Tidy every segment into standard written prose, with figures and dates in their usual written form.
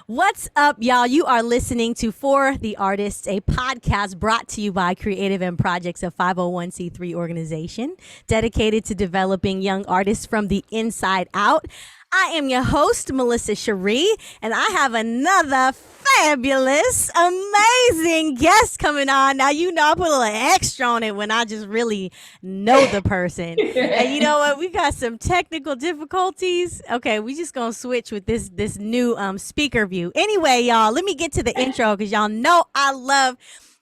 What's up, y'all? You are listening to For the Artists, a podcast brought to you by Creative and Projects, a 501c3 organization dedicated to developing young artists from the inside out. I am your host, Melissa Sharee, and I have another fabulous, amazing guest coming on. Now, you know, I put a little extra on it when I just really know the person. And you know what? We got some technical difficulties. Okay, we just gonna switch with this new speaker view. Anyway, y'all, let me get to the intro because y'all know I love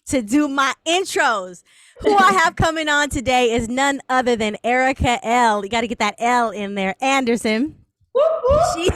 to do my intros. Who I have coming on today is none other than Erica L. You got to get that L in there. Anderson. She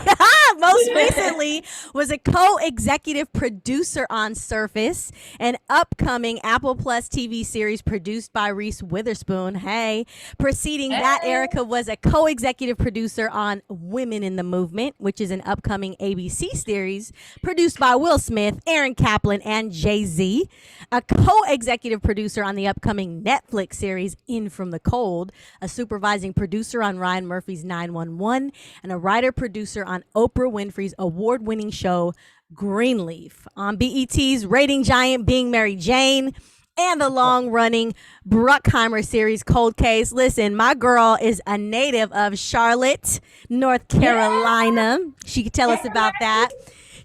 most recently was a co-executive producer on Surface, an upcoming Apple Plus TV series produced by Reese Witherspoon. Hey, preceding that, Erica was a co-executive producer on Women in the Movement, which is an upcoming ABC series produced by Will Smith, Aaron Kaplan, and Jay-Z. A co-executive producer on the upcoming Netflix series In From the Cold, a supervising producer on Ryan Murphy's 911, and a writer-producer on Oprah Winfrey's award-winning show Greenleaf, on BET's rating giant Being Mary Jane, and the long-running Bruckheimer series Cold Case. Listen, my girl is a native of Charlotte, North Carolina. She could tell us about that.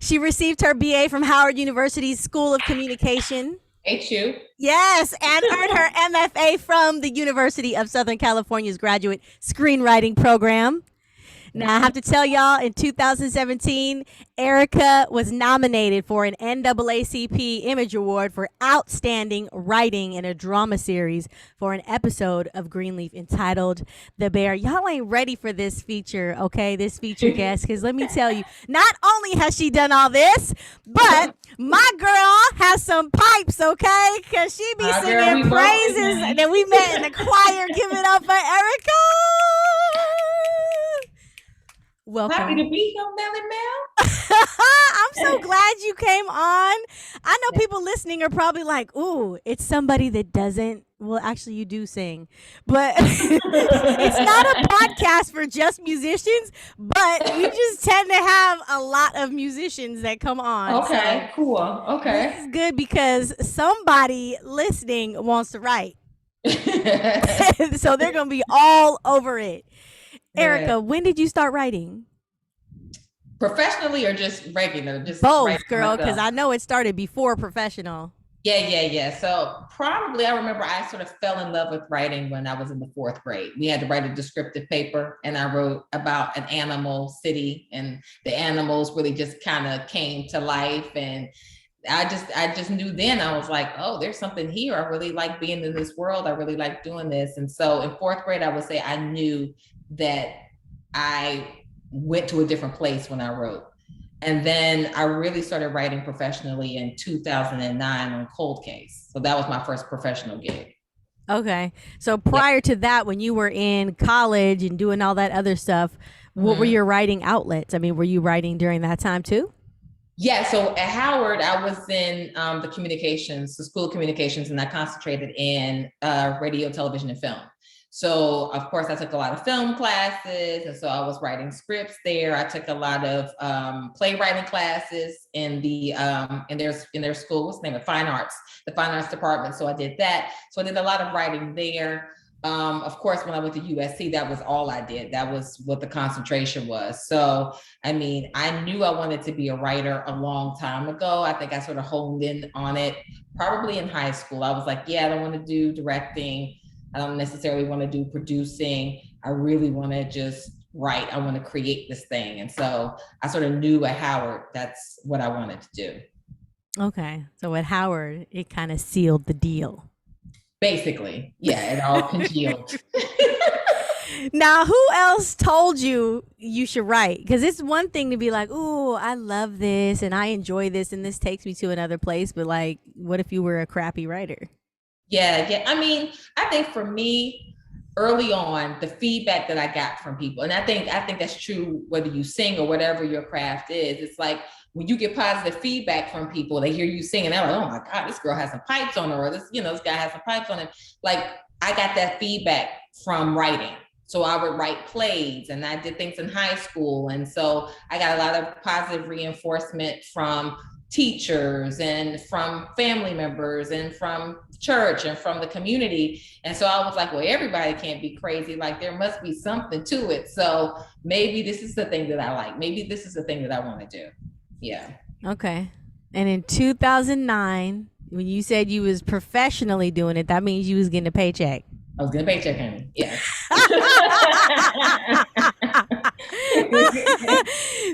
She received her BA from Howard University's School of Communication. HU. Yes, and earned her MFA from the University of Southern California's graduate screenwriting program. Now, I have to tell y'all, in 2017, Erica was nominated for an NAACP Image Award for Outstanding Writing in a Drama Series for an episode of Greenleaf entitled The Bear. Y'all ain't ready for this feature, okay? This feature guest, because let me tell you, not only has she done all this, but my girl has some pipes, okay? Because she be singing praises. And then we met in the choir. Give it up for Erica. Welcome. Happy to be here, Melly Mel. I'm so glad you came on. I know people listening are probably like, ooh, it's somebody that doesn't. Well, actually, you do sing. But it's not a podcast for just musicians, but we just tend to have a lot of musicians that come on. Okay, so cool. Okay. This is good because somebody listening wants to write. So they're going to be all over it. Erica, when did you start writing? Professionally or just regular? Just both, girl, because I know it started before professional. Yeah. So probably I remember I sort of fell in love with writing when I was in the 4th grade. We had to write a descriptive paper and I wrote about an animal city and the animals really just kind of came to life. And I just knew then, I was like, oh, there's something here. I really like being in this world. I really like doing this. And so in 4th grade, I would say I knew that I went to a different place when I wrote. And then I really started writing professionally in 2009 on Cold Case. So that was my first professional gig. Okay. So prior to that, when you were in college and doing all that other stuff, what were your writing outlets? I mean, were you writing during that time too? Yeah, so at Howard, I was in the School of Communications, and I concentrated in radio, television, and film. So of course I took a lot of film classes. And so I was writing scripts there. I took a lot of playwriting classes in their school, what's the name of Fine Arts, the Fine Arts department. So I did that. So I did a lot of writing there. Of course, when I went to USC, that was all I did. That was what the concentration was. So, I mean, I knew I wanted to be a writer a long time ago. I think I sort of honed in on it probably in high school. I was like, yeah, I don't want to do directing. I don't necessarily want to do producing. I really want to just write. I want to create this thing. And so I sort of knew at Howard, that's what I wanted to do. Okay. So at Howard, it kind of sealed the deal. Basically. Yeah, it all congealed. Now, who else told you you should write? Because it's one thing to be like, ooh, I love this and I enjoy this and this takes me to another place. But like, what if you were a crappy writer? Yeah. I mean, I think for me, early on, the feedback that I got from people, and I think that's true whether you sing or whatever your craft is. It's like when you get positive feedback from people, they hear you sing and they're like, oh my God, this girl has some pipes on her, or this guy has some pipes on him. Like I got that feedback from writing. So I would write plays, and I did things in high school. And so I got a lot of positive reinforcement from teachers and from family members and from church and from the community. And so I was like, well, everybody can't be crazy. Like, there must be something to it. So maybe this is the thing that I like. Maybe this is the thing that I want to do. Yeah. Okay. And in 2009, when you said you was professionally doing it, that means you was getting a paycheck. I was getting a paycheck, honey. Yes.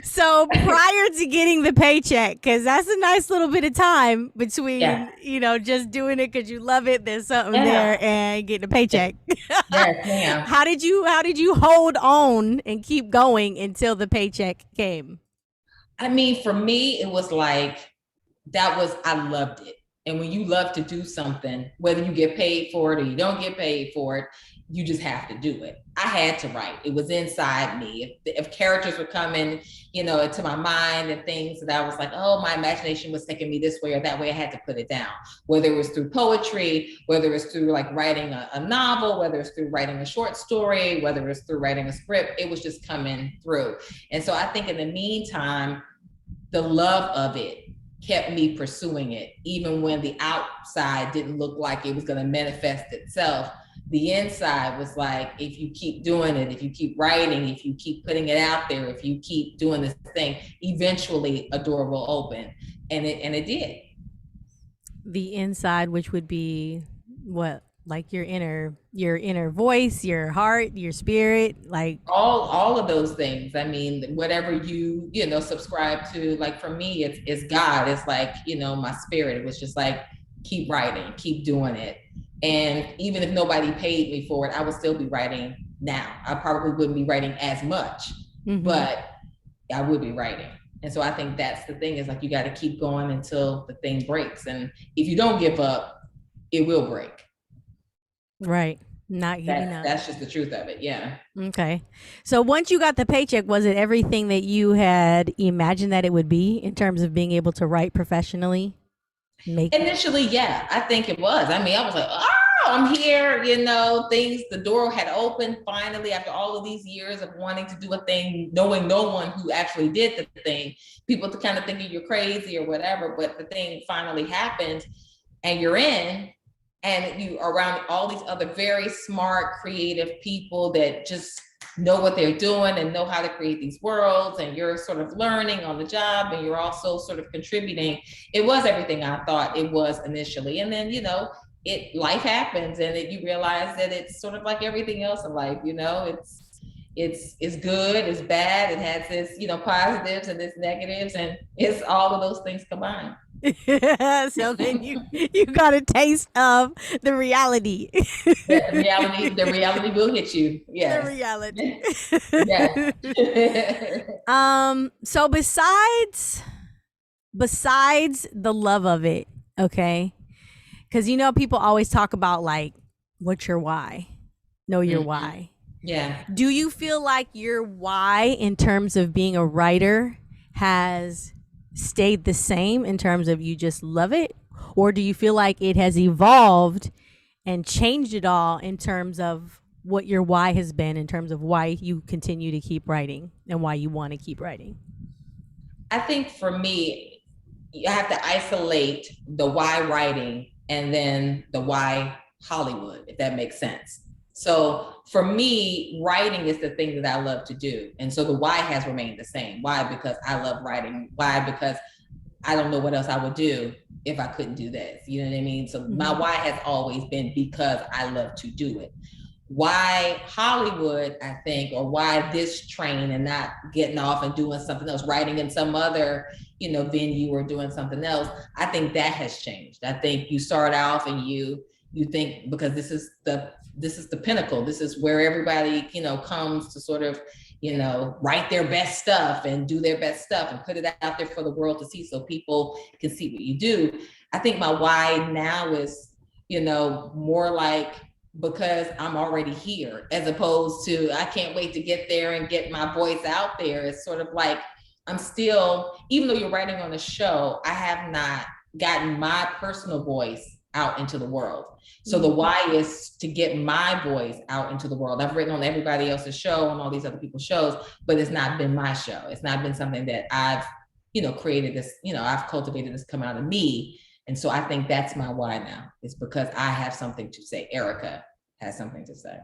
So prior to getting the paycheck, because that's a nice little bit of time between, you know, just doing it because you love it, there's something there, and getting a paycheck. Yes, ma'am. How did you hold on and keep going until the paycheck came? I mean, for me, it was like, I loved it. And when you love to do something, whether you get paid for it or you don't get paid for it, you just have to do it. I had to write. It was inside me. If characters were coming, you know, into my mind and things that I was like, oh, my imagination was taking me this way or that way, I had to put it down. Whether it was through poetry, whether it was through like writing a novel, whether it's through writing a short story, whether it's through writing a script, it was just coming through. And so I think in the meantime, the love of it kept me pursuing it, even when the outside didn't look like it was going to manifest itself. The inside was like, if you keep doing it, if you keep writing, if you keep putting it out there, if you keep doing this thing, eventually a door will open. And it did. The inside, which would be what? Like your inner voice, your heart, your spirit, like all of those things. I mean, whatever you know, subscribe to. Like for me, it's God. It's like, you know, my spirit. It was just like, keep writing, keep doing it. And even if nobody paid me for it, I would still be writing now. I probably wouldn't be writing as much, but I would be writing. And so I think that's the thing, is like, you got to keep going until the thing breaks. And if you don't give up, it will break. Right. Not giving up. That's just the truth of it. Yeah. Okay. So once you got the paycheck, was it everything that you had imagined that it would be in terms of being able to write professionally? Initially, yeah, I think it was. I mean, I was like, oh, I'm here, you know, the door had opened finally after all of these years of wanting to do a thing, knowing no one who actually did the thing. People to kind of thinking you're crazy or whatever, but the thing finally happened and you're in. And you are around all these other very smart, creative people that just know what they're doing and know how to create these worlds. And you're sort of learning on the job, and you're also sort of contributing. It was everything I thought it was initially. And then, you know, life happens, and you realize that it's sort of like everything else in life. You know, it's good, it's bad, it has its, you know, positives and its negatives, and it's all of those things combined. So then you got a taste of the reality. The reality will hit you. Yes. The reality. Yeah. So besides the love of it, okay? Because, you know, people always talk about like, what's your why? Know your why. Yeah. Do you feel like your why in terms of being a writer has stayed the same in terms of you just love it? Or do you feel like it has evolved and changed it all in terms of what your why has been, in terms of why you continue to keep writing and why you want to keep writing? I think for me, you have to isolate the why writing and then the why Hollywood, if that makes sense. So for me, writing is the thing that I love to do. And so the why has remained the same. Why? Because I love writing. Why? Because I don't know what else I would do if I couldn't do this. You know what I mean? So my why has always been because I love to do it. Why Hollywood, I think, or why this train and not getting off and doing something else, writing in some other, you know, venue or doing something else, I think that has changed. I think you start off and you think, because this is the pinnacle. This is where everybody, you know, comes to sort of, you know, write their best stuff and do their best stuff and put it out there for the world to see so people can see what you do. I think my why now is, you know, more like, because I'm already here, as opposed to I can't wait to get there and get my voice out there. It's sort of like, I'm still, even though you're writing on a show, I have not gotten my personal voice out into the world. So the why is to get my voice out into the world. I've written on everybody else's show, on all these other people's shows, but it's not been my show. It's not been something that I've, created this, I've cultivated this come out of me. And so I think that's my why now. It's because I have something to say. Erica has something to say.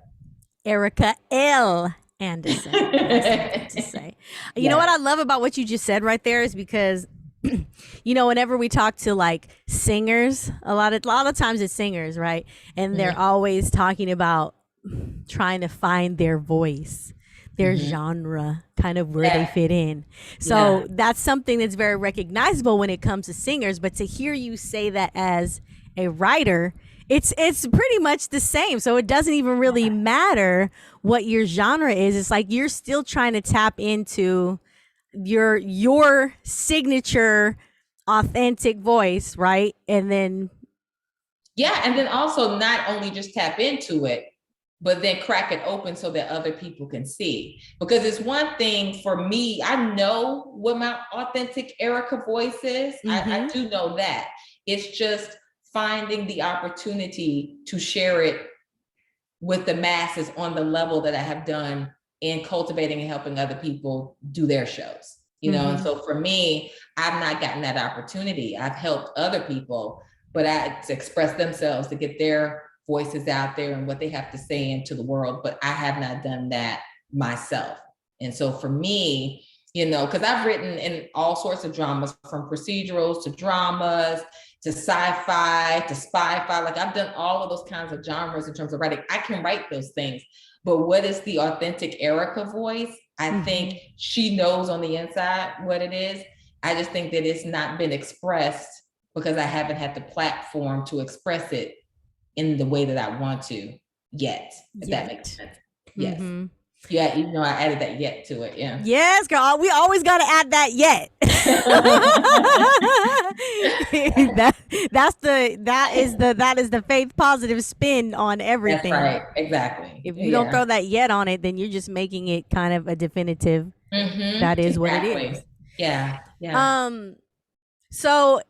Erica L. Anderson has something to say. You know what I love about what you just said right there is because whenever we talk to like singers, a lot of times it's singers, right? And they're always talking about trying to find their voice, their genre, kind of where they fit in. So that's something that's very recognizable when it comes to singers. But to hear you say that as a writer, it's pretty much the same. So it doesn't even really matter what your genre is. It's like you're still trying to tap into your signature authentic voice, right? And then also not only just tap into it, but then crack it open so that other people can see. Because it's one thing for me, I know what my authentic Erica voice is. I do know that. It's just finding the opportunity to share it with the masses on the level that I have done in cultivating and helping other people do their shows, and so for me, I've not gotten that opportunity. I've helped other people, but to express themselves, to get their voices out there and what they have to say into the world, but I have not done that myself. And so for me, because I've written in all sorts of dramas, from procedurals to dramas, to sci-fi, to spy-fi, like I've done all of those kinds of genres in terms of writing. I can write those things, but what is the authentic Erica voice? I think she knows on the inside what it is. I just think that it's not been expressed because I haven't had the platform to express it in the way that I want to yet, if that makes sense. Yes. Yeah, even though I added that yet to it. Yeah. Yes, girl. We always got to add that yet. that is the faith positive spin on everything. That's right. Exactly. If you don't throw that yet on it, then you're just making it kind of a definitive. That is what it is. Yeah. Yeah. So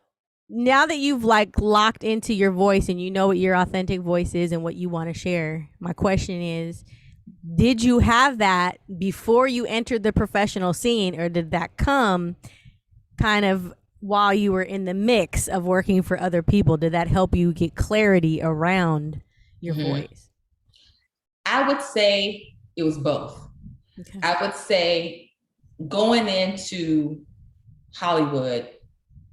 now that you've like locked into your voice and you know what your authentic voice is and what you want to share, my question is, did you have that before you entered the professional scene, or did that come kind of while you were in the mix of working for other people? Did that help you get clarity around your voice? I would say it was both. Okay. I would say going into Hollywood,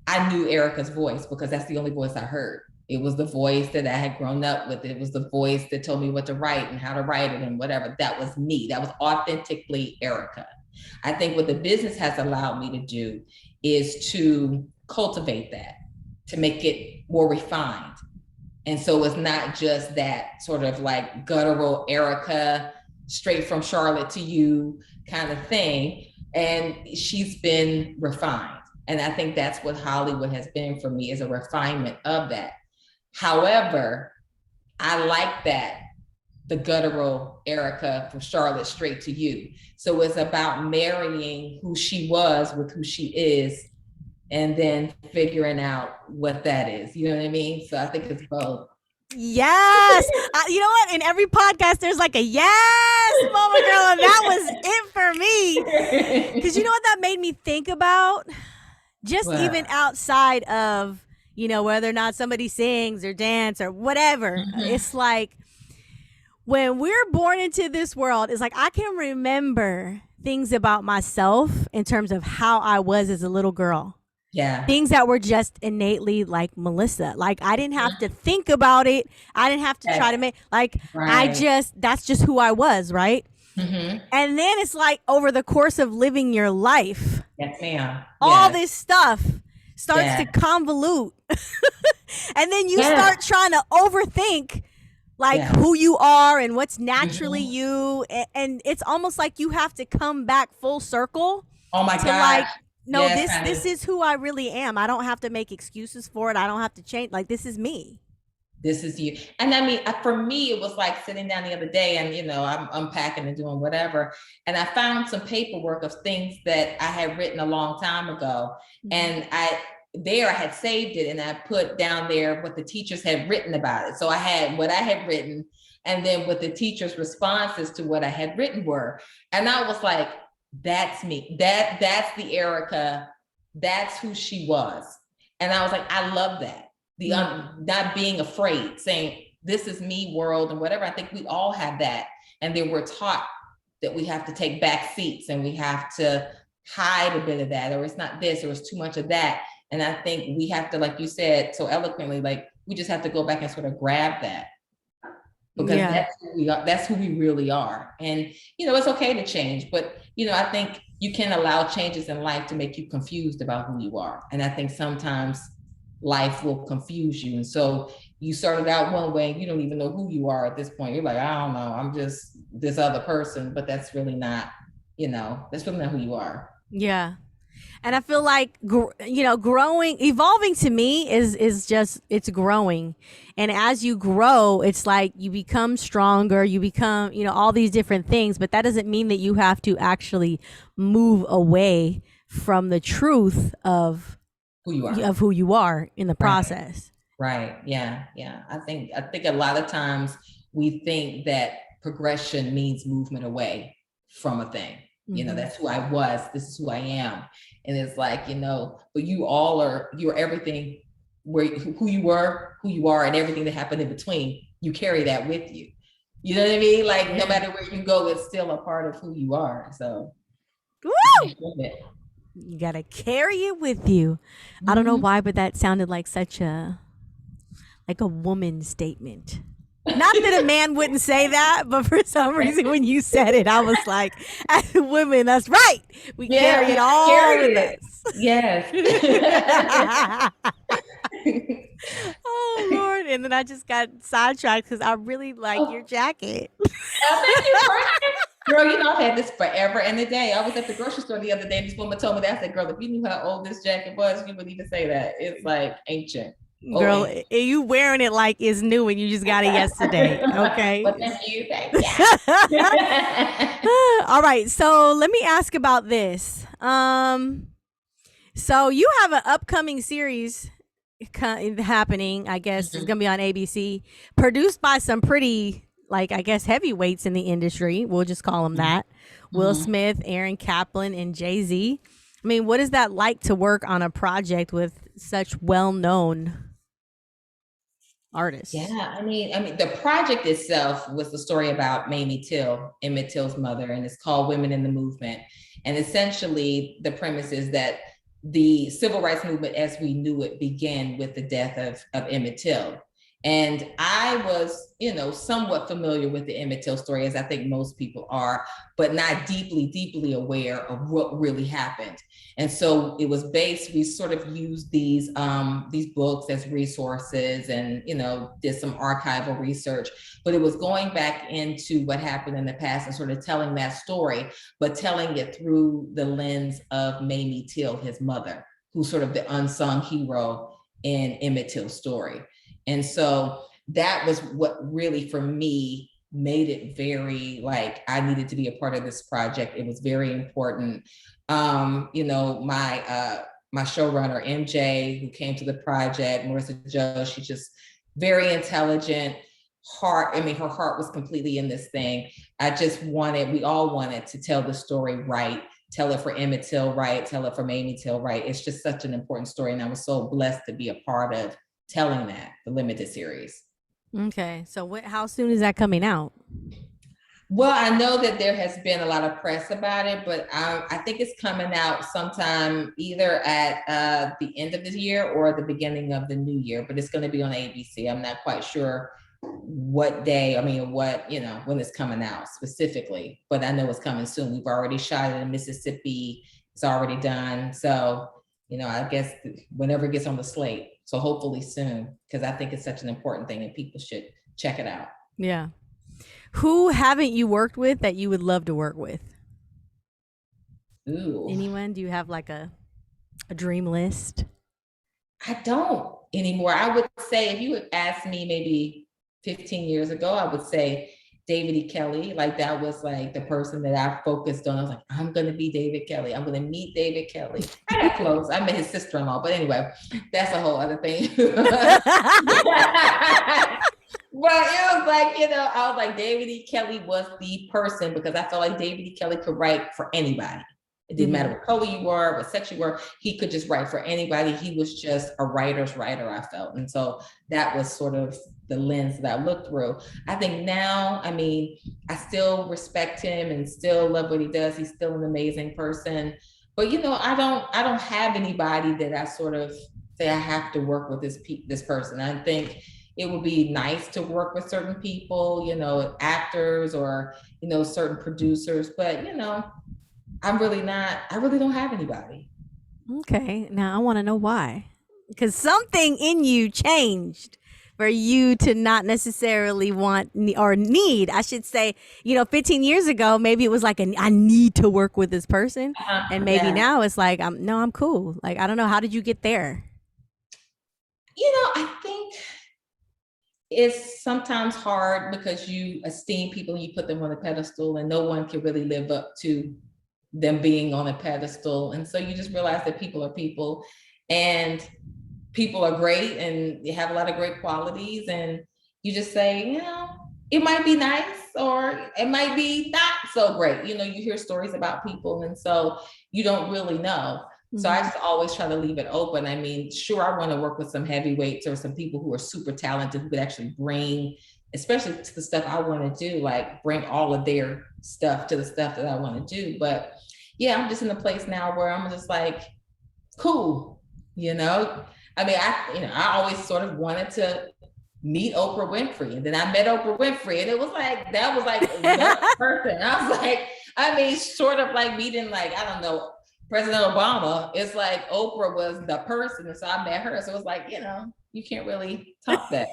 I knew Erica's voice because that's the only voice I heard. It was the voice that I had grown up with. It was the voice that told me what to write and how to write it and whatever. That was me. That was authentically Erica. I think what the business has allowed me to do is to cultivate that, to make it more refined. And so it's not just that sort of like guttural Erica, straight from Charlotte to you kind of thing. And she's been refined. And I think that's what Hollywood has been for me, is a refinement of that. However, I like that, the guttural Erica from Charlotte straight to you. So it's about marrying who she was with who she is, and then figuring out what that is. You know what I mean? So I think it's both. Yes. You know what? In every podcast, there's like a yes moment, girl. And that was it for me. Because you know what that made me think about? Just even outside of, whether or not somebody sings or dance or whatever. It's like when we're born into this world, it's like I can remember things about myself in terms of how I was as a little girl. Yeah. Things that were just innately like Melissa. Like I didn't have to think about it. I didn't have to try to make, that's just who I was, right? And then it's like over the course of living your life, yes, ma'am. All this stuff starts to convolute. And then you start trying to overthink like who you are and what's naturally you. And it's almost like you have to come back full circle. Oh my God. Like, no, this is who I really am. I don't have to make excuses for it. I don't have to change. Like, this is me. This is you. And I mean, for me, it was like sitting down the other day and, I'm unpacking and doing whatever. And I found some paperwork of things that I had written a long time ago. And there I had saved it and I put down there what the teachers had written about it. So I had what I had written and then what the teachers' responses to what I had written were. And I was like, that's me. That's the Erica. That's who she was. And I was like, I love that. The not being afraid, saying, this is me world and whatever. I think we all have that. And then we're taught that we have to take back seats and we have to hide a bit of that, or it's not this, or it's too much of that. And I think we have to, like you said so eloquently, like we just have to go back and sort of grab that, because that's who we are. That's who we really are. And, it's okay to change, but, I think you can allow changes in life to make you confused about who you are. And I think sometimes life will confuse you. And so you started out one way and you don't even know who you are at this point. You're like, I don't know, I'm just this other person, but that's really not, that's really not who you are. Yeah. And I feel like, evolving to me is just, it's growing. And as you grow, it's like you become stronger, you become, all these different things, but that doesn't mean that you have to actually move away from the truth of who you are in the process. Right. Yeah. I think a lot of times we think that progression means movement away from a thing. That's who I was. This is who I am. And it's like, but you're everything who you were, who you are, and everything that happened in between. You carry that with you. You know what I mean? Like no matter where you go, it's still a part of who you are. So you got to carry it with you. I don't know why, but that sounded like such a woman statement. Not that a man wouldn't say that, but for some reason when you said it, I was like, as women, that's right. We carry it all with us. Yes. Oh, Lord. And then I just got sidetracked because I really like your jacket. Thank you, girl, I've had this forever and a day. I was at the grocery store the other day and this woman told me that. I said, girl, if you knew how old this jacket was, you wouldn't even say that. It's like ancient. Girl, you wearing it like it's new and you just got it yesterday. Okay. Well, thank you. All right. So let me ask about this. So you have an upcoming series happening, I guess. It's going to be on ABC, produced by some pretty, I guess, heavyweights in the industry. We'll just call them that. Will Smith, Aaron Kaplan, and Jay-Z. I mean, what is that like to work on a project with such well-known artists? Yeah, I mean, the project itself was the story about Mamie Till, Emmett Till's mother, and it's called Women in the Movement. And essentially, the premise is that the civil rights movement as we knew it began with the death of Emmett Till. And I was, somewhat familiar with the Emmett Till story, as I think most people are, but not deeply aware of what really happened. And so it was we sort of used these books as resources and, did some archival research, but it was going back into what happened in the past and sort of telling that story, but telling it through the lens of Mamie Till, his mother, who's sort of the unsung hero in Emmett Till's story. And so that was what really, for me, made it very I needed to be a part of this project. It was very important. My showrunner, MJ, who came to the project, Marissa Joe, she's just very intelligent. Her heart was completely in this thing. We all wanted to tell the story right, tell it for Emmett Till right, tell it for Mamie Till right. It's just such an important story. And I was so blessed to be a part of telling that, the limited series. Okay. So how soon is that coming out? Well, I know that there has been a lot of press about it, but I think it's coming out sometime either at the end of the year or the beginning of the new year, but it's going to be on ABC. I'm not quite sure what day, when it's coming out specifically, but I know it's coming soon. We've already shot it in Mississippi. It's already done. So, I guess whenever it gets on the slate. So hopefully soon, because I think it's such an important thing and people should check it out. Yeah. Who haven't you worked with that you would love to work with? Ooh. Anyone? Do you have a dream list? I don't anymore. I would say if you had asked me maybe 15 years ago, I would say David E. Kelly. Like that was like the person that I focused on. I was like, I'm gonna be David Kelly. I'm gonna meet David Kelly. I got close. I met his sister-in-law, but anyway, that's a whole other thing. But it was like, I was like, David E. Kelly was the person because I felt like David E. Kelly could write for anybody. It didn't matter what color you were, what sex you were. He could just write for anybody. He was just a writer's writer, I felt. And so that was sort of the lens that I looked through. I think now, I mean, I still respect him and still love what he does. He's still an amazing person. But, I don't have anybody that I sort of say I have to work with this person. I think it would be nice to work with certain people, actors or, certain producers. But, I really don't have anybody. Okay. Now I want to know why. Because something in you changed for you to not necessarily want or need, I should say, 15 years ago, maybe it was like, I need to work with this person. And maybe now it's like, I'm cool. Like, I don't know. How did you get there? I think it's sometimes hard because you esteem people and you put them on a pedestal and no one can really live up to them being on a pedestal. And so you just realize that people are people and people are great and they have a lot of great qualities. And you just say, it might be nice or it might be not so great. You hear stories about people and so you don't really know. Mm-hmm. So I just always try to leave it open. I mean, sure, I want to work with some heavyweights or some people who are super talented who could actually bring, especially to the stuff I want to do, like bring all of their stuff to the stuff that I want to do. But yeah, I'm just in a place now where I'm just like, cool, I mean, I always sort of wanted to meet Oprah Winfrey. And then I met Oprah Winfrey and it was like, that was like the person. I was like, sort of like meeting like, I don't know, President Obama. It's like Oprah was the person. And so I met her. So it was like, you can't really top that.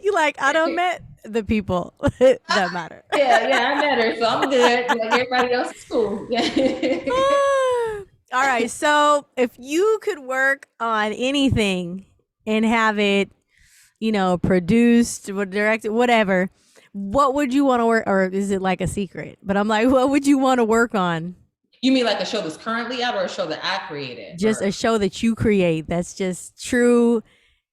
You like, I don't met the people that matter. Yeah, I met her, so I'm good. Like everybody else is cool. All right, so if you could work on anything and have it, produced, directed, whatever, what would you want to work, or is it like a secret? But I'm like, what would you want to work on? You mean like a show that's currently out or a show that I created? Just a show that you create that's just true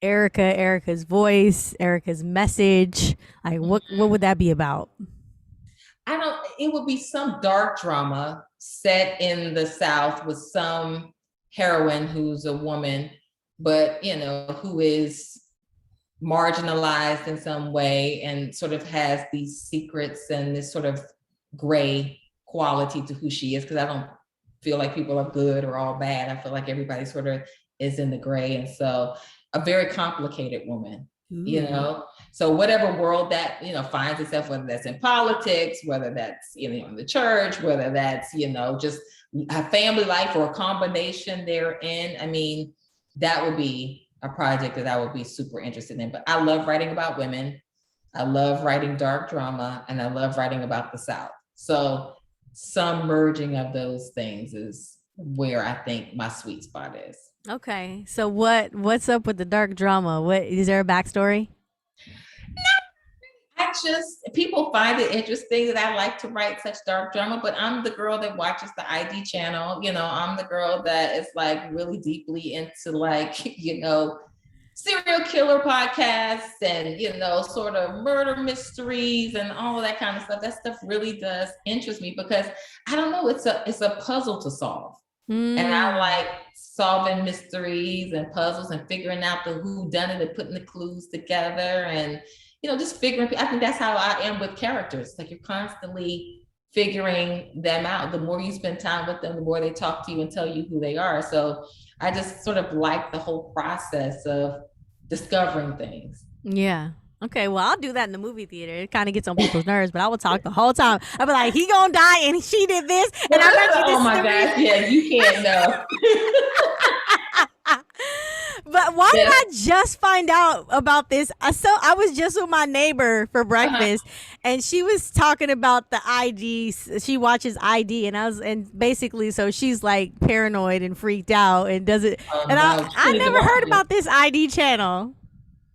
Erica's voice, Erica's message. Like what would that be about? It would be some dark drama set in the South with some heroine who's a woman, but who is marginalized in some way and sort of has these secrets and this sort of gray quality to who she is. Because I don't feel like people are good or all bad. I feel like everybody sort of is in the gray. And so a very complicated woman, so whatever world that, finds itself, whether that's in politics, whether that's, in the church, whether that's, just a family life or a combination therein. I mean, that would be a project that I would be super interested in. But I love writing about women. I love writing dark drama and I love writing about the South. So some merging of those things is where I think my sweet spot is. Okay. So what's up with the dark drama? What is there a backstory? People find it interesting that I like to write such dark drama, but I'm the girl that watches the ID channel. I'm the girl that is like really deeply into like, serial killer podcasts and, sort of murder mysteries and all of that kind of stuff. That stuff really does interest me because I don't know, it's a puzzle to solve. And I like solving mysteries and puzzles and figuring out the whodunit and putting the clues together and, just figuring. I think that's how I am with characters. Like you're constantly figuring them out. The more you spend time with them, the more they talk to you and tell you who they are. So I just sort of like the whole process of discovering things. Yeah. Okay, well, I'll do that in the movie theater. It kind of gets on people's nerves, but I will talk the whole time. I'll be like, he gonna die and she did this. And I bet you this. Oh my gosh, yeah, you can't know. But why did I just find out about this? I was just with my neighbor for breakfast, and she was talking about the ID. She watches ID, and basically, so she's like paranoid and freaked out and doesn't. I never heard about this ID channel.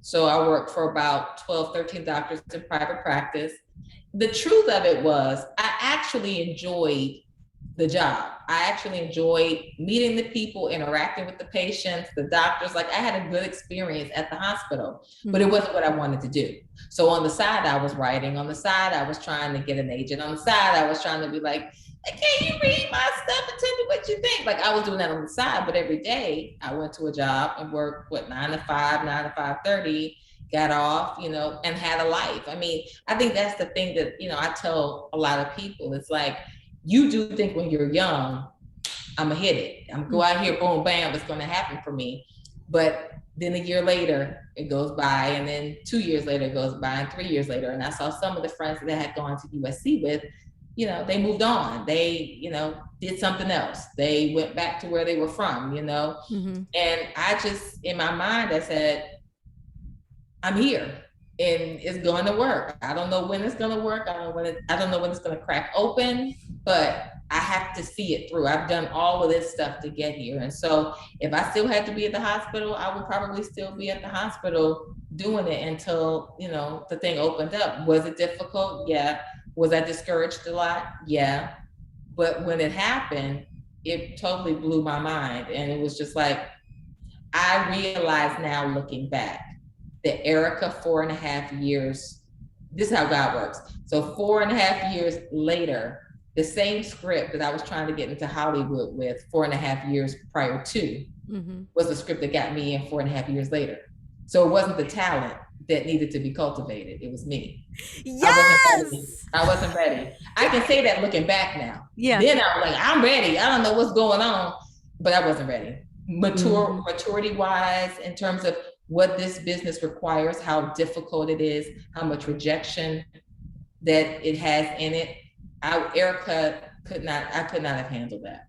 So I worked for about 12, 13 doctors in private practice. The truth of it was I actually enjoyed the job. I actually enjoyed meeting the people, interacting with the patients, the doctors. Like I had a good experience at the hospital, but it wasn't what I wanted to do. So on the side, I was writing. On the side, I was trying to get an agent. On the side, I was trying to be like, can you read my stuff and tell me what you think? Like I was doing that on the side, but every day I went to a job and worked 9 to 5, 9 to 5:30, got off, and had a life. I mean, I think that's the thing that, I tell a lot of people. It's like, you do think when you're young, I'm gonna hit it. I'm go out here, boom, bam, it's gonna happen for me. But then a year later, it goes by, and then 2 years later, it goes by, and 3 years later. And I saw some of the friends that I had gone to USC with, they moved on. They, did something else. They went back to where they were from, And I just, in my mind, I said, I'm here and it's going to work. I don't know when it's going to work. I don't know when it's going to crack open, but I have to see it through. I've done all of this stuff to get here. And so if I still had to be at the hospital, I would probably still be at the hospital doing it until, the thing opened up. Was it difficult? Yeah. Was I discouraged a lot? Yeah. But when it happened, it totally blew my mind. And it was just like, I realize now looking back that Erica, 4.5 years, this is how God works. So 4.5 years later, the same script that I was trying to get into Hollywood with 4.5 years prior to was the script that got me in 4.5 years later. So it wasn't the talent that needed to be cultivated. It was me. Yes. I wasn't ready. I can say that looking back now. Yeah. Then I was like, I'm ready. I don't know what's going on, but I wasn't ready. Maturity wise, in terms of what this business requires, how difficult it is, how much rejection that it has in it. Erica could not have handled that.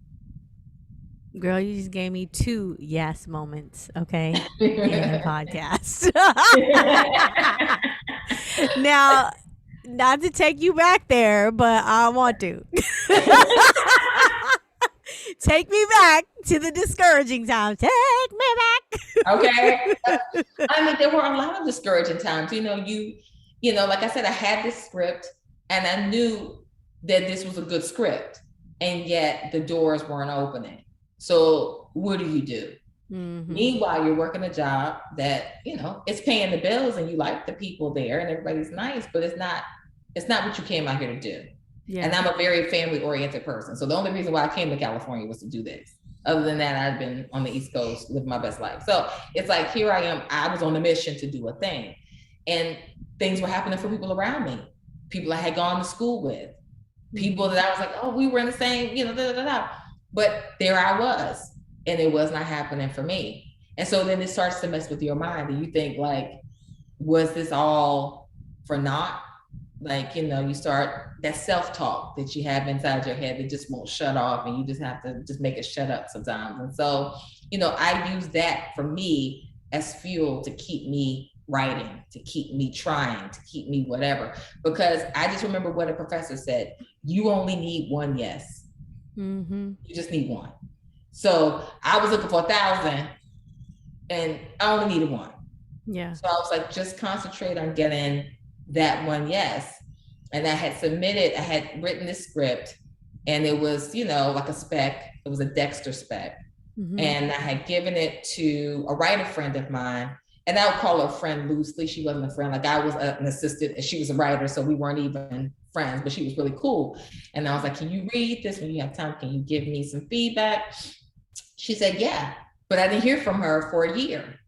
Girl, you just gave me 2 yes moments, okay, in the podcast. Now, not to take you back there, but I want to. Take me back to the discouraging times. Take me back. Okay. I mean, there were a lot of discouraging times. Like I said, I had this script and I knew that this was a good script, and yet the doors weren't opening. So what do you do? Meanwhile, you're working a job that, it's paying the bills and you like the people there and everybody's nice, but it's not what you came out here to do. Yeah. And I'm a very family oriented person. So the only reason why I came to California was to do this. Other than that, I've been on the East Coast, living my best life. So it's like, here I am. I was on a mission to do a thing, and things were happening for people around me, people I had gone to school with, people that I was like, oh, we were in the same, but there I was, and it was not happening for me. And so then it starts to mess with your mind, and you think like, was this all for naught? Like, you start that self-talk that you have inside your head that just won't shut off, and you just have to just make it shut up sometimes. And so, I use that for me as fuel to keep me writing, to keep me trying, to keep me whatever. Because I just remember what a professor said, you only need one yes. You just need one. So I was looking for 1,000 and I only needed one. Yeah. So I was like, just concentrate on getting that one yes. And I had written this script, and it was, like a spec. It was a Dexter spec. And I had given it to a writer friend of mine, and I would call her a friend loosely. She wasn't a friend. Like I was an assistant and she was a writer. So we weren't even friends, but she was really cool. And I was like, can you read this when you have time? Can you give me some feedback? She said, yeah, but I didn't hear from her for a year.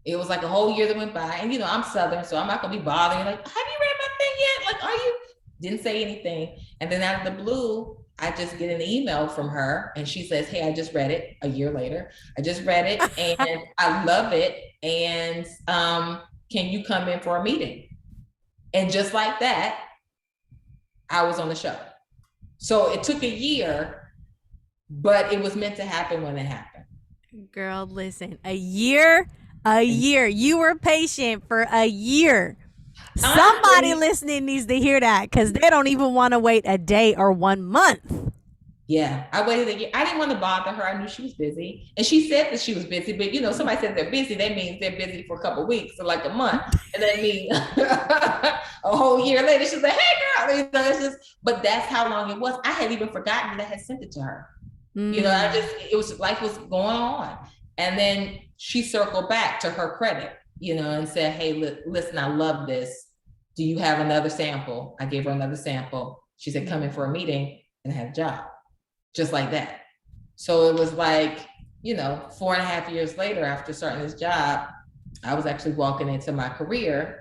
It was like a whole year that went by, and I'm Southern, so I'm not gonna be bothering. Like, have you read my thing yet? Like, are you? Didn't say anything. And then out of the blue, I just get an email from her, and she says, hey, I just read it a year later. I just read it, and I love it. And can you come in for a meeting? And just like that, I was on the show. So it took a year, but it was meant to happen when it happened. Girl, listen, a year. You were patient for a year. Somebody listening needs to hear that, because they don't even want to wait a day or 1 month. Yeah, I waited a year. I didn't want to bother her. I knew she was busy. And she said that she was busy, but somebody says they're busy, that means they're busy for a couple of weeks or like a month. And that means a whole year later, she's like, hey girl, it's just, but that's how long it was. I had even forgotten that I had sent it to her. It was life was going on. And then she circled back, to her credit, and said, hey, listen, I love this. Do you have another sample? I gave her another sample. She said, come in for a meeting, and I had a job. Just like that. So it was like, 4.5 years later, after starting this job, I was actually walking into my career,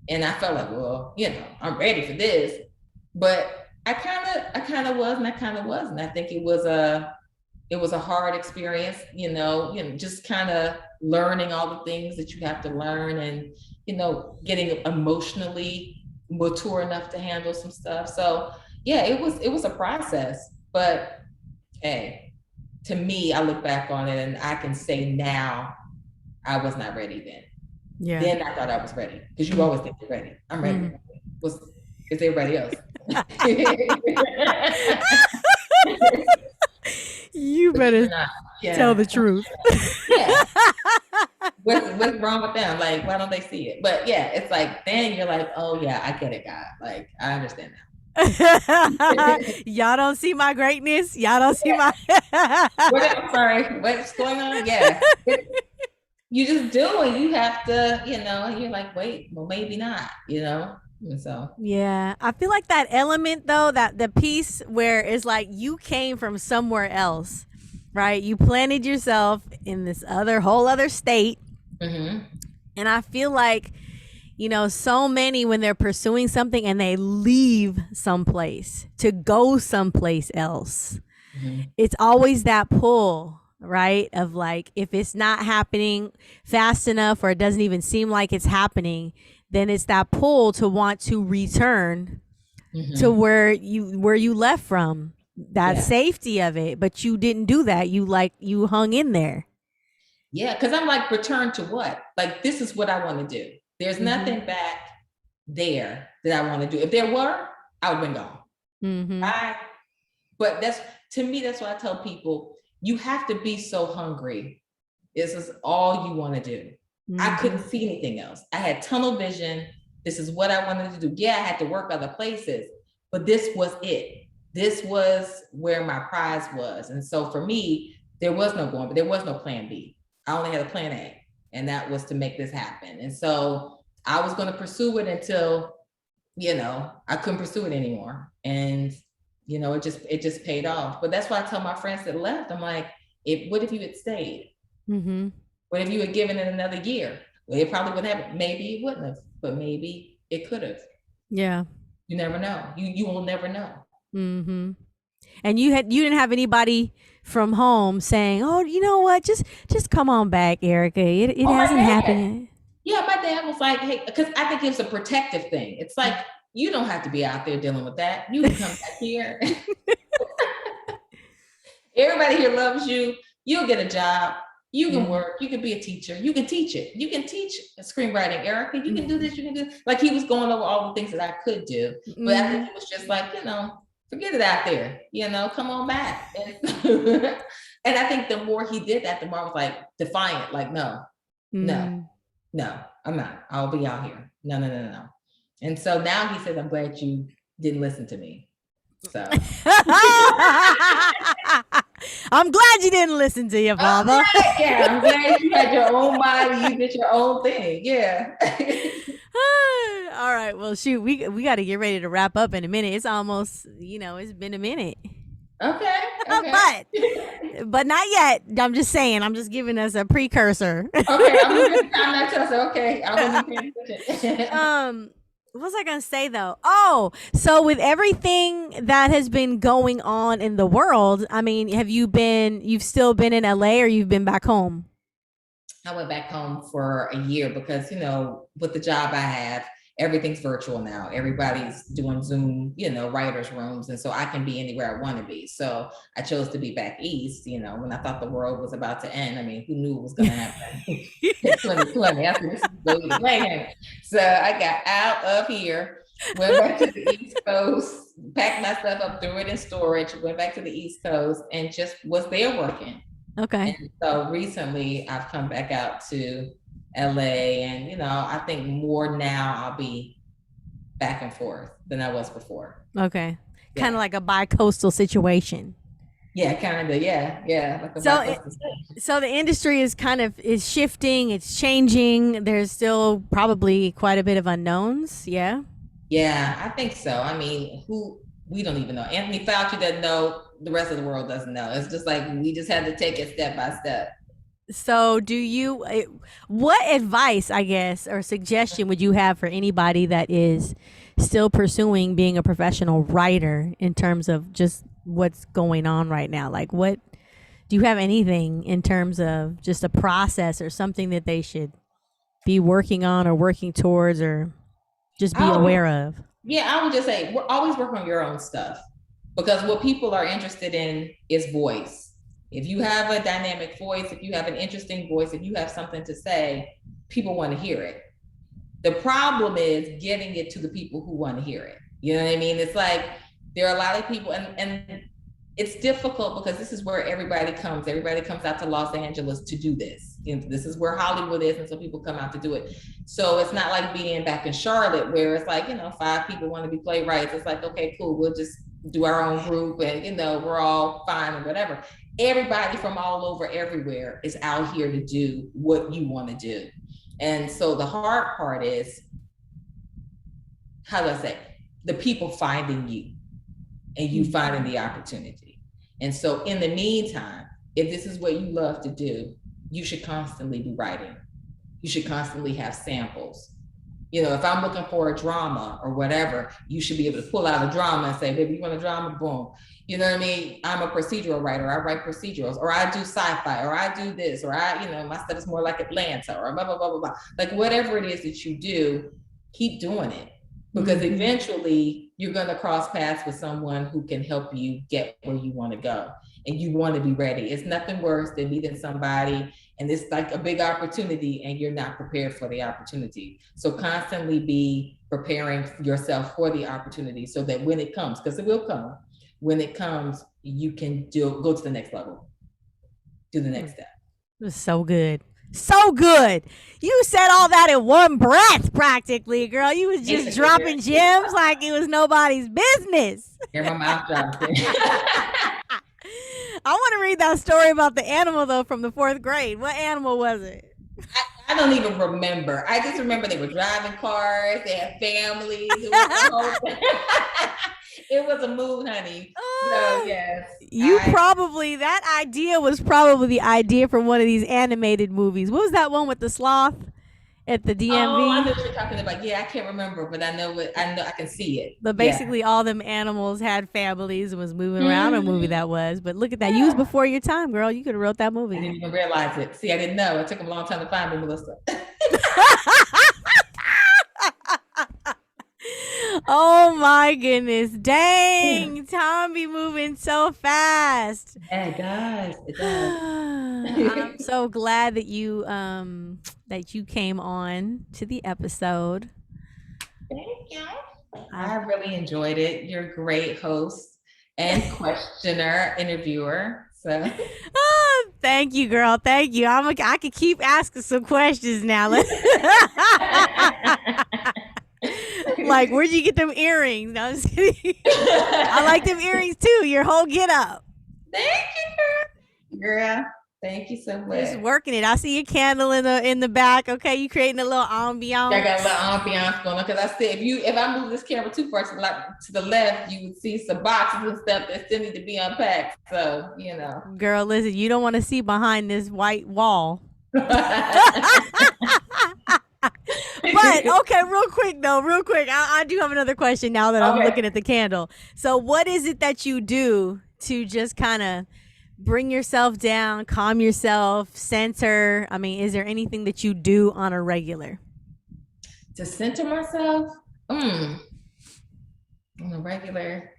and I felt like, well, I'm ready for this. But I kind of was, and I kind of wasn't. I think it was a hard experience, just kind of learning all the things that you have to learn, and getting emotionally mature enough to handle some stuff. So yeah, it was a process. But hey, to me, I look back on it and I can say now, I was not ready then. Yeah. Then I thought I was ready, because you always think you're ready. I'm ready. Mm-hmm. Is everybody else? You better tell the truth. Yeah. What's wrong with them? Like, why don't they see it? But yeah, it's like, then you're like, oh yeah, I get it, God. Like, I understand now. Y'all don't see my greatness. Y'all don't see my. I'm sorry. What's going on? Yeah. You just do it. You have to, and you're like, wait, well, maybe not, And so yeah, I feel like that element though, that the piece where it's like you came from somewhere else, right? You planted yourself in this whole other state, mm-hmm. And I feel like, so many, when they're pursuing something and they leave someplace to go someplace else, mm-hmm. It's always that pull, right? Of like, if it's not happening fast enough, or it doesn't even seem like it's happening, then it's that pull to want to return, mm-hmm. to where you left from, that safety of it. But you didn't do that. You hung in there. Yeah, because I'm like, return to what? Like, this is what I want to do. There's mm-hmm. nothing back there that I want to do. If there were, I would have been gone. Mm-hmm. But that's what I tell people. You have to be so hungry. This is all you want to do. Mm-hmm. I couldn't see anything else. I had tunnel vision. This is what I wanted to do. Yeah, I had to work other places, but this was it. This was where my prize was. And so for me, there was no going, but there was no plan B. I only had a plan A, and that was to make this happen. And so I was going to pursue it until, I couldn't pursue it anymore. And, it just paid off. But that's why I tell my friends that left, I'm like, what if you had stayed? Mm-hmm. What if you had given it another year? Well, it probably wouldn't have. Maybe it wouldn't have, but maybe it could have. Yeah. You never know. You will never know. Mm-hmm. And you didn't have anybody from home saying, oh, you know what, just come on back, Erica. It hasn't happened yet. Yeah, my dad was like, hey, because I think it's a protective thing. It's like, you don't have to be out there dealing with that. You can come back here. Everybody here loves you. You'll get a job. You can work. You can be a teacher. You can teach it. You can teach screenwriting, Erica. You can do this. You can do this. Like, he was going over all the things that I could do. But I think it was just like, forget it out there, come on back. And I think the more he did that, the more I was like defiant, like, no, I'm not. I'll be out here. No. And so now he says, I'm glad you didn't listen to me. So I'm glad you didn't listen to your father. Yeah, I'm glad you had your own body. You did your own thing. Yeah. All right. Well, shoot, we got to get ready to wrap up in a minute. It's almost, it's been a minute. Okay. But not yet. I'm just saying. I'm just giving us a precursor. Okay. I'm not telling. Okay. I wasn't paying attention. What was I going to say though? Oh, so with everything that has been going on in the world, I mean, you've still been in LA, or you've been back home? I went back home for a year because, with the job I have, everything's virtual now. Everybody's doing Zoom, writers' rooms. And so I can be anywhere I want to be. So I chose to be back East, when I thought the world was about to end. I mean, who knew it was going to happen? 2020. So I got out of here. Went back to the East Coast, packed my stuff up, threw it in storage, went back to the East Coast, and just was there working. Okay. And so recently I've come back out to LA, and I think more now I'll be back and forth than I was before. Okay. Yeah. Kind of like a bi-coastal situation. Yeah, kind of. Yeah. Like a so the industry is shifting. It's changing. There's still probably quite a bit of unknowns. Yeah. Yeah, I think so. I mean, we don't even know. Anthony Fauci doesn't know. The rest of the world doesn't know. It's just like we just had to take it step by step. So what advice, I guess, or suggestion would you have for anybody that is still pursuing being a professional writer in terms of just what's going on right now? Like, what do you have anything in terms of just a process or something that they should be working on or working towards or just be aware of? Yeah, I would just say always work on your own stuff, because what people are interested in is voice. If you have a dynamic voice, if you have an interesting voice, if you have something to say, people want to hear it. The problem is getting it to the people who want to hear it. You know what I mean? It's like there are a lot of people, and it's difficult because this is where everybody comes. Everybody comes out to Los Angeles to do this. This is where Hollywood is, and so people come out to do it. So it's not like being back in Charlotte where it's like, 5 people want to be playwrights. It's like, okay, cool, we'll just do our own group, and we're all fine and whatever. Everybody from all over everywhere is out here to do what you want to do. And so the hard part is, how do I say, the people finding you and you finding the opportunity. And so in the meantime, if this is what you love to do, you should constantly be writing. You should constantly have samples. If I'm looking for a drama or whatever, you should be able to pull out a drama and say, baby, you want a drama? Boom. You know what I mean? I'm a procedural writer. I write procedurals, or I do sci-fi, or I do this, or my stuff is more like Atlanta, or blah, blah, blah, blah, blah. Like whatever it is that you do, keep doing it, because eventually you're going to cross paths with someone who can help you get where you want to go, and you want to be ready. It's nothing worse than meeting somebody and it's like a big opportunity and you're not prepared for the opportunity. So constantly be preparing yourself for the opportunity so that when it comes, because it will come, when it comes, you can go to the next level, do the next step. It was so good. So good. You said all that in one breath, practically, girl. You was just dropping gems like it was nobody's business. Hear my mouth dropping. I want to read that story about the animal, though, from the 4th grade. What animal was it? I don't even remember. I just remember they were driving cars. They had families. It was the whole thing. It was a mood, honey. So, yes. That idea was probably the idea from one of these animated movies. What was that one with the sloth at the DMV? Oh, I know what you're talking about. Yeah, I can't remember, but I know I can see it. But basically all them animals had families and was moving around. A movie that was. But look at that. You was before your time, girl. You could have wrote that movie. I didn't even realize it. See, I didn't know. It took them a long time to find me, Melissa. Oh my goodness. Dang. Time be moving so fast. Yeah, it does. It does. I'm so glad that you came on to the episode. Thank you. I really enjoyed it. You're a great host and questioner, interviewer. So thank you, girl. Thank you. I could keep asking some questions now. Like, where'd you get them earrings? No, I'm just kidding. I like them earrings too. Your whole get up. Thank you, girl. Thank you so much. Just working it. I see your candle in the back. Okay, you creating a little ambiance. I got a little ambiance going on because I said if I move this camera too far to the left, you would see some boxes and stuff that still need to be unpacked. So girl, listen, you don't want to see behind this white wall. But okay, real quick. I do have another question now that I'm looking at the candle. So what is it that you do to just kind of bring yourself down, calm yourself, center? I mean, is there anything that you do on a regular? To center myself? On a regular,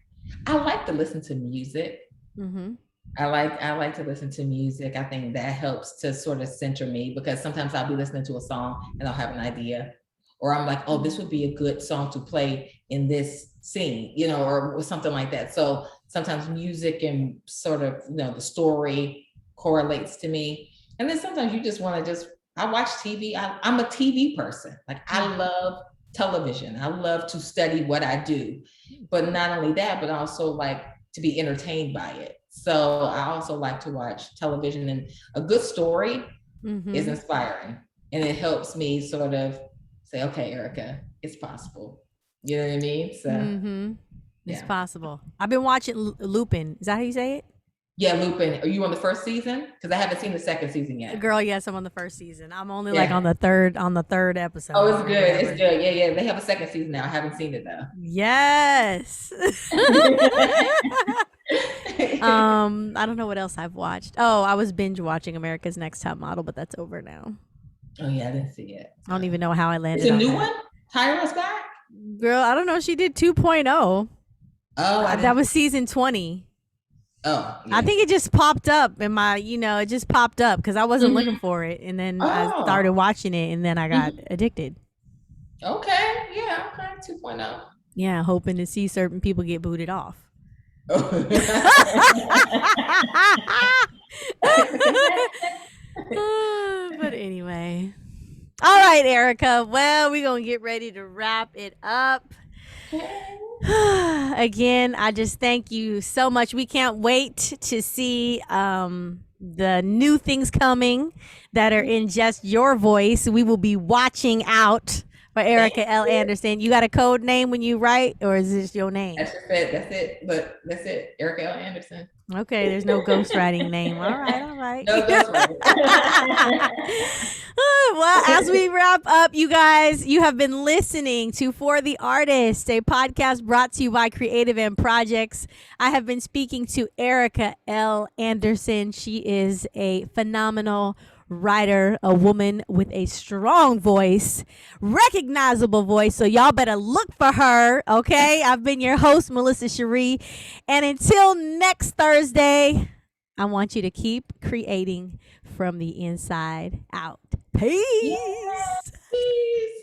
I like to listen to music. Mm-hmm. I like to listen to music. I think that helps to sort of center me because sometimes I'll be listening to a song and I'll have an idea. Or I'm like, oh, this would be a good song to play in this scene, you know, or something like that. So sometimes music and sort of, you know, the story correlates to me. And then sometimes you just want to I watch TV. I'm a TV person. Like I love television. I love to study what I do, but not only that, but also like to be entertained by it. So I also like to watch television, and a good story is inspiring, and it helps me sort of say, okay, Erica, it's possible. You know what I mean? So it's possible. I've been watching Lupin. Is that how you say it? Yeah, Lupin. Are you on the first season? Because I haven't seen the second season yet. Girl, yes, I'm on the first season. I'm only like on the third episode. Oh, it's good. It's good. Yeah. They have a second season now. I haven't seen it though. Yes. I don't know what else I've watched. Oh, I was binge watching America's Next Top Model, but that's over now. Oh yeah, I didn't see it. I don't even know how I landed. It's a new one? Tyra's back? Girl, I don't know. She did 2.0. Oh, that was season 20. Oh, yeah. I think it just popped up in my, it just popped up because I wasn't looking for it. And then I started watching it, and then I got addicted. Okay. Yeah. Okay. 2.0. Yeah. Hoping to see certain people get booted off. But anyway. All right, Erica. Well, we're going to get ready to wrap it up. Again, I just thank you so much. We can't wait to see the new things coming that are in just your voice. We will be watching out for Erica L. Anderson. You got a code name when you write, or is this your name? That's it. That's it. But that's it. Erica L. Anderson. Okay, there's no ghostwriting name. All right. No ghostwriting. Well, as we wrap up, you guys, you have been listening to For the Artist, a podcast brought to you by Creative and Projects. I have been speaking to Erica L. Anderson. She is a phenomenal writer, a woman with a strong voice, recognizable voice. So y'all better look for her. Okay. I've been your host, Melissa Sharee. And until next Thursday, I want you to keep creating from the inside out. Peace. Yes. Peace.